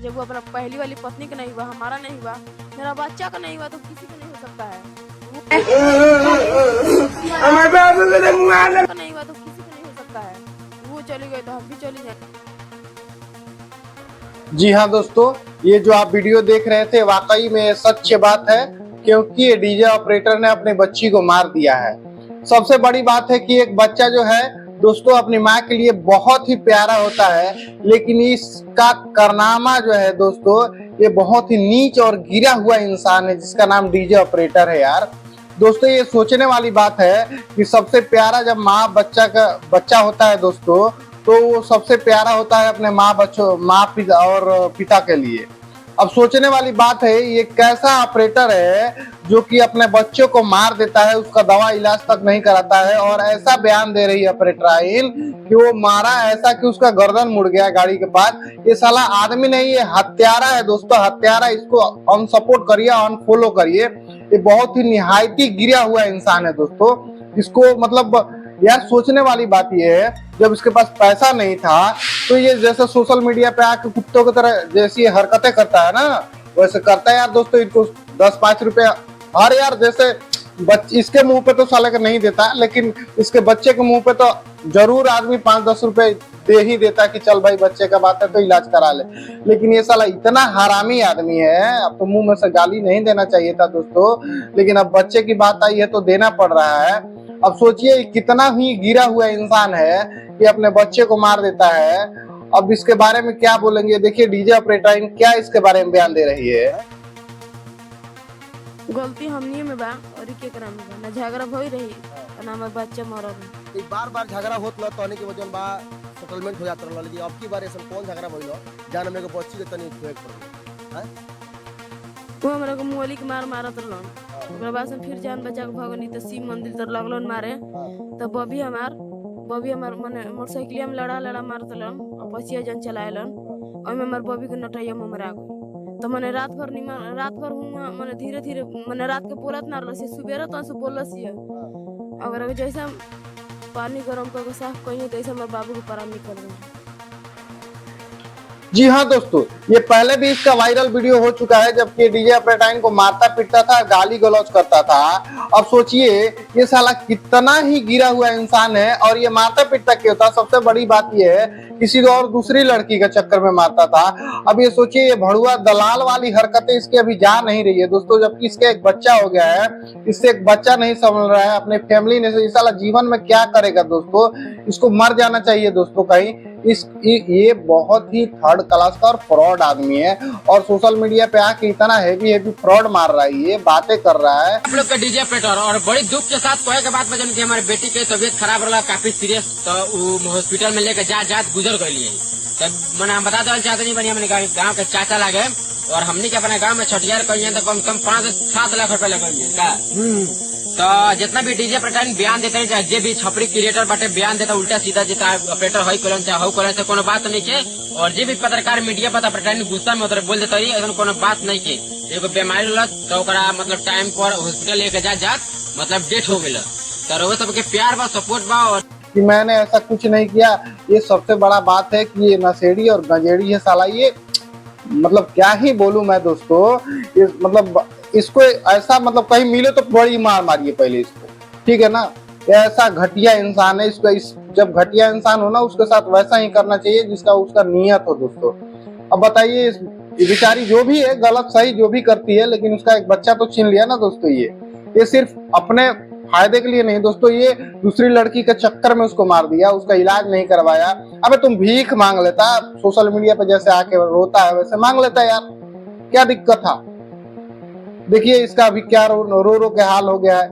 जब वो अपना पहली वाली पत्नी का नहीं हुआ, हमारा नहीं हुआ, मेरा बच्चा का नहीं हुआ तो किसी का नहीं हो सकता है। नहीं हुआ तो किसी का नहीं हो सकता है। वो चली गई तो हम भी चली जाए। जी हाँ दोस्तों, ये जो आप वीडियो देख रहे थे वाकई में सच बात है, क्योंकि ये डीजे ऑपरेटर ने अपनी बच्ची को मार दिया है। सबसे बड़ी बात है कि एक बच्चा जो है दोस्तों अपनी माँ के लिए बहुत ही प्यारा होता है, लेकिन इसका कारनामा जो है दोस्तों ये बहुत ही नीच और गिरा हुआ इंसान है जिसका नाम डीजे ऑपरेटर है यार। दोस्तों ये सोचने वाली बात है कि सबसे प्यारा जब माँ बच्चा होता है दोस्तों, तो वो सबसे प्यारा होता है अपने माँ पिता और पिता के लिए। अब सोचने वाली बात है ये कैसा ऑपरेटर है जो कि अपने बच्चों को मार देता है, उसका दवा इलाज तक नहीं कराता है, और ऐसा बयान दे रही है ऑपरेटराइन कि वो मारा ऐसा कि उसका गर्दन मुड़ गया गाड़ी के पास। ये साला आदमी नहीं, ये हत्यारा है दोस्तों, हत्यारा। इसको अनसपोर्ट करिए, अनफॉलो करिए। ये बहुत ही निहायती गिरा हुआ इंसान है दोस्तों। इसको मतलब यार सोचने वाली बात ये है, जब इसके पास पैसा नहीं था तो ये जैसे सोशल मीडिया पे आके कुत्तों की तरह जैसी हरकतें करता है ना, वैसे करता है यार दोस्तों। इनको 10-5 रुपए हर यार जैसे इसके मुंह पे तो साले का नहीं देता, लेकिन इसके बच्चे के मुंह पे तो जरूर आदमी 5-10 रुपए दे ही देता कि चल भाई बच्चे का बात है तो इलाज करा ले। लेकिन ये साला इतना हरामी आदमी है, अब तो मुंह में से गाली नहीं देना चाहिए था दोस्तों, लेकिन अब बच्चे की बात आई है तो देना पड़ रहा है। अब सोचिए कितना ही गिरा हुआ इंसान है कि अपने बच्चे को मार देता है। अब इसके बारे में क्या बोलेंगे, देखिए डीजे ऑपरेटर क्या इसके बारे में बयान दे रही है। गलती हमनी में बा और के करम में बा, ना झगड़ा भई रही ना हमर बच्चा मरल। एक बार झगड़ा होत ल तने के वजन बा सेटलमेंट हो जात रहल, लेकिन अब की बार ऐसा कौन झगड़ा भइल जान हमरे के बच्ची के तनी खोएक पड़ल हैं। वो हमरा को मुअली के मारत रहलन, ओकरा बाद से फिर जान बचा के भगनी तो शिव मंदिर तर लगलन मारे। तब बबी हमार माने मोटरसाइकिलिया में लड़ा मारत रहलन और पछिया जन चलाएलन। ओइ में हमर बबी के नटैया में मरा गई। तो मैंने रात भर हुआ मैंने धीरे धीरे मैंने रात के बोलत ना रही, सुबेरे तो बोलस ये अगर जैसा पानी गरम करके साफ कहिए तो ऐसे हमारे बाबू को पराम निकल गए। जी हाँ दोस्तों, ये पहले भी इसका वायरल वीडियो हो चुका है जबकि डीजे ऑपरेटर को मारता पीटता था, गाली गलौज करता था। अब सोचिए ये साला कितना ही गिरा हुआ इंसान है, और ये मारता पीटता क्यों था? सबसे बड़ी बात ये है किसी और दूसरी लड़की के चक्कर में मारता था। अब ये सोचिए ये भड़ुआ दलाल वाली हरकतें इसकी अभी जा नहीं रही है दोस्तों, जबकि इसका एक बच्चा हो गया है, इससे एक बच्चा नहीं संभल रहा है, अपने फैमिली ने। ये साला जीवन में क्या करेगा दोस्तों? इसको मर जाना चाहिए दोस्तों कहीं। ये बहुत ही थर्ड क्लास का और फ्रॉड आदमी है, और सोशल मीडिया पे आके इतना हेवी फ्रॉड मार रहा है, ये बातें कर रहा है। आप लोग का डीजे ऑपरेटर और बड़ी दुख के साथ कहे के बात बजन की हमारे बेटी के तबियत खराब रहा, काफी सीरियस, तो हॉस्पिटल में लेकर जात गुजर गई है। तब मैंने हम बता दे चाहते नहीं बनी हमने गाँव के चाचा लगे, और हमने के अपने गाँव में छठियार कही तो कम से कम 5 से 7 लाख रुपए लगे। तो जितना भी डीजे ऑपरेटर बयान देते हैं, जे भी छपरी क्रिएटर बाटे बयान देता उल्टा सीधा, जितना ऑपरेटर हई कलन चाहे हौ कलन से कोनो बात नहीं के, और जे भी पत्रकार मीडिया पर ऑपरेटर गुस्सा में उतर बोल देता ऐसा कोनो बात नहीं के। एगो बीमारी रहल तो मतलब टाइम पर हॉस्पिटल लेके जात मतलब डेथ हो गई। तो वो सबके प्यार बा, सपोर्ट बा, और कि मैंने ऐसा कुछ नहीं किया। ये सबसे बड़ा बात है कि ये नशेड़ी और गंजेड़ी है साला। ये मतलब क्या ही बोलूं मैं दोस्तों, ये मतलब इसको ऐसा मतलब कहीं मिले तो बड़ी मार मारिए पहले इसको, ठीक है ना। ऐसा घटिया इंसान है, जब घटिया इंसान हो ना उसके साथ वैसा ही करना चाहिए जिसका उसका नियत हो दोस्तों। अब बताइए बेचारी जो भी है गलत सही जो भी करती है, लेकिन उसका एक बच्चा तो छीन लिया ना दोस्तों। ये सिर्फ अपने फायदे के लिए नहीं दोस्तों, ये दूसरी लड़की के चक्कर में उसको मार दिया, उसका इलाज नहीं करवाया। अबे तुम भीख मांग लेता, सोशल मीडिया पे जैसे आके रोता है वैसे मांग लेता यार, क्या दिक्कत था? देखिए इसका अभी क्या रो के हाल हो गया है।